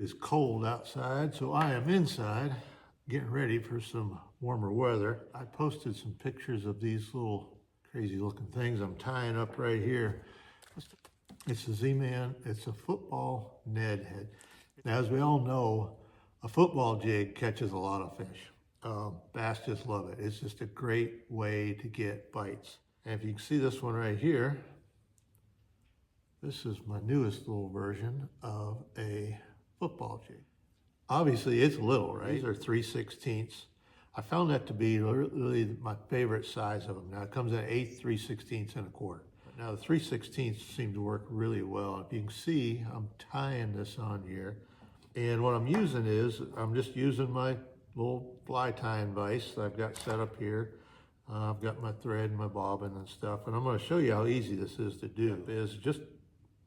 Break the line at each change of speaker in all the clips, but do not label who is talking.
It's cold outside, so I am inside getting ready for some warmer weather. I posted some pictures of these little crazy looking things I'm tying up right here. It's a Z-Man, it's a football Ned head. Now, as we all know, a football jig catches a lot of fish. Bass just love it. It's just a great way to get bites. And if you can see this one right here, this is my newest little version of a football jig. Obviously it's little, right? These are 3/16. I found that to be really my favorite size of them. Now it comes in 8 3/16 and a quarter. Now the 3/16 seem to work really well. If you can see, I'm tying this on here. And what I'm using is, I'm just using my little fly tying vise that I've got set up here. I've got my thread and my bobbin and stuff. And I'm gonna show you how easy this is to do. Is just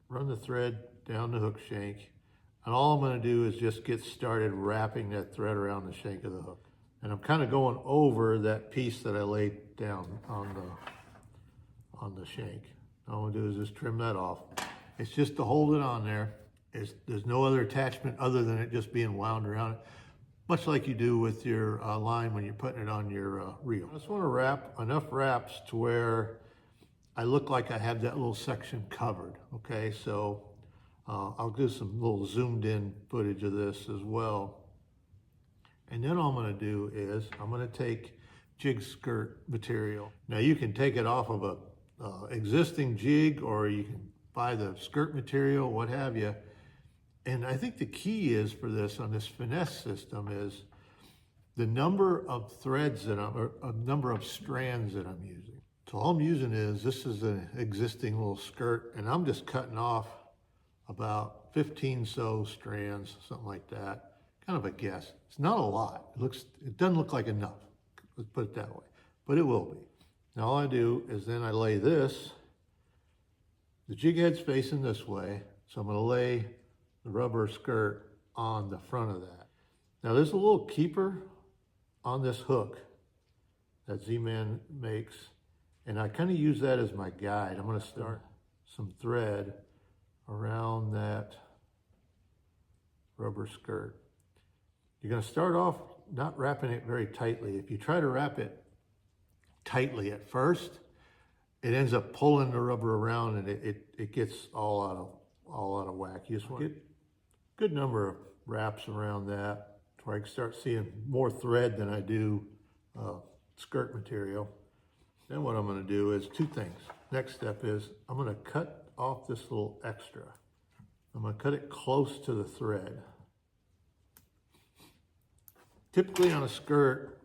run the thread down the hook shank. And all I'm gonna do is just get started wrapping that thread around the shank of the hook. And I'm kind of going over that piece that I laid down on the shank. All I'm gonna do is just trim that off. It's just to hold it on there. There's no other attachment other than it just being wound around it, much like you do with your line when you're putting it on your reel. I just wanna wrap enough wraps to where I look like I have that little section covered, okay? So I'll do some little zoomed in footage of this as well. And then all I'm gonna do is, I'm gonna take jig skirt material. Now you can take it off of a existing jig, or you can buy the skirt material, what have you. And I think the key is for this, on this finesse system, is the number of threads that or a number of strands that I'm using. So all I'm using is, this is an existing little skirt, and I'm just cutting off about 15 so strands, something like that. Kind of a guess. It's not a lot. It doesn't look like enough, let's put it that way, but it will be. Now all I do is then I lay this, the jig head's facing this way, so I'm gonna lay the rubber skirt on the front of that. Now there's a little keeper on this hook that Z-Man makes, and I kind of use that as my guide. I'm gonna start some thread around that rubber skirt. You're gonna start off not wrapping it very tightly. If you try to wrap it tightly at first, it ends up pulling the rubber around, and it gets all out of whack. You just want to get a good number of wraps around that where I can start seeing more thread than I do skirt material. Then what I'm gonna do is two things. Next step is, I'm gonna cut off this little extra. I'm gonna cut it close to the thread. Typically on a skirt,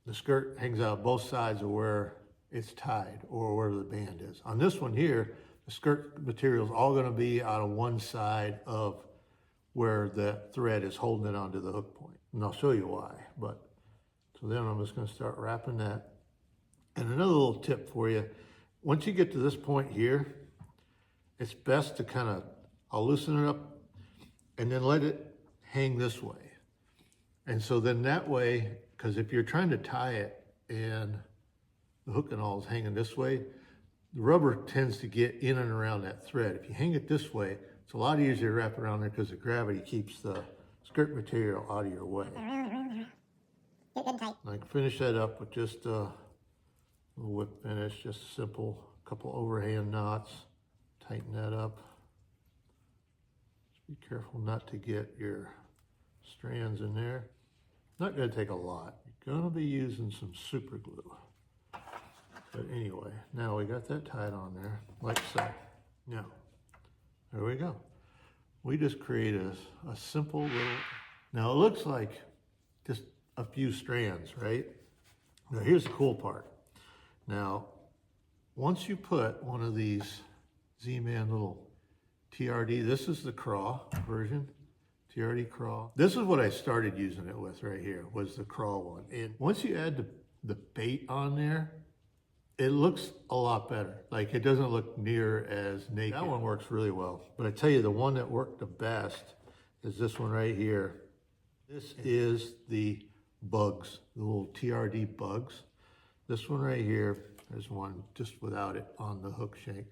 the skirt hangs out both sides of where it's tied or where the band is. On this one here, the skirt material is all gonna be out of one side of where the thread is holding it onto the hook point. And I'll show you why. So then I'm just gonna start wrapping that. And another little tip for you, once you get to this point here, it's best to I'll loosen it up and then let it hang this way. And so then that way, because if you're trying to tie it and the hook and all is hanging this way, the rubber tends to get in and around that thread. If you hang it this way, it's a lot easier to wrap around there because the gravity keeps the skirt material out of your way. I can finish that up with just a little whip finish, just a simple couple overhand knots. Tighten that up. Just be careful not to get your strands in there. Not gonna take a lot. You're gonna be using some super glue. But anyway, now we got that tied on there, like so. Now, there we go. We just created a simple little, now it looks like just a few strands, right? Now here's the cool part. Now, once you put one of these Z-Man little TRD, this is the craw version, TRD craw. This is what I started using it with right here, was the craw one. And once you add the bait on there, it looks a lot better. Like, it doesn't look near as naked. That one works really well. But I tell you, the one that worked the best is this one right here. This is the bugs, the little TRD bugs. This one right here, there's one just without it on the hook shank.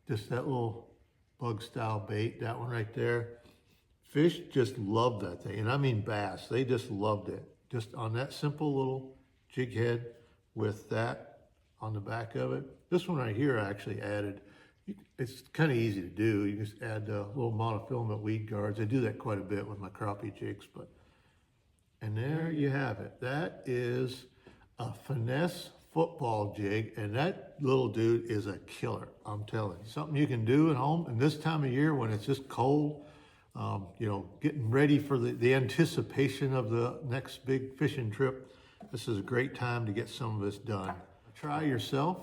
Just that little bug style bait, that one right there. Fish just love that thing, and I mean bass. They just loved it. Just on that simple little jig head with that on the back of it. This one right here I actually added. It's kind of easy to do. You just add little monofilament weed guards. I do that quite a bit with my crappie jigs, and there you have it. That is a finesse football jig, and that little dude is a killer. I'm telling you, something you can do at home. And this time of year when it's just cold, you know, getting ready for the anticipation of the next big fishing trip, this is a great time to get some of this done. Try yourself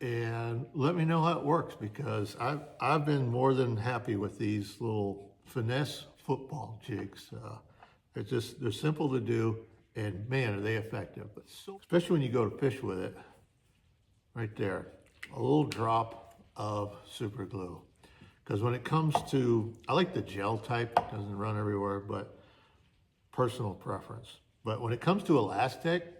and let me know how it works, because I've been more than happy with these little finesse football jigs. They're simple to do, and man, are they effective. But especially when you go to fish with it, right there, a little drop of super glue. Because when it comes to, I like the gel type, it doesn't run everywhere, but personal preference. But when it comes to elastic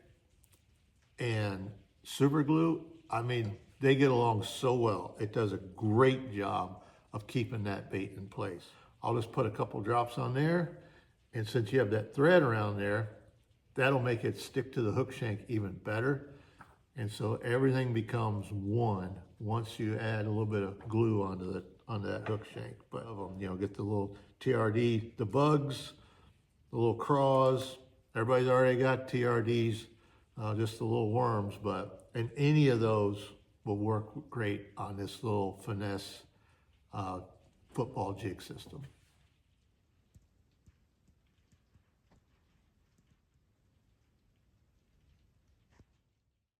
and super glue, I mean, they get along so well. It does a great job of keeping that bait in place. I'll just put a couple drops on there, and since you have that thread around there, that'll make it stick to the hook shank even better. And so everything becomes one once you add a little bit of glue onto that hook shank. But you know, get the little TRD, the bugs, the little craws. Everybody's already got TRDs, just the little worms, and any of those will work great on this little finesse football jig system.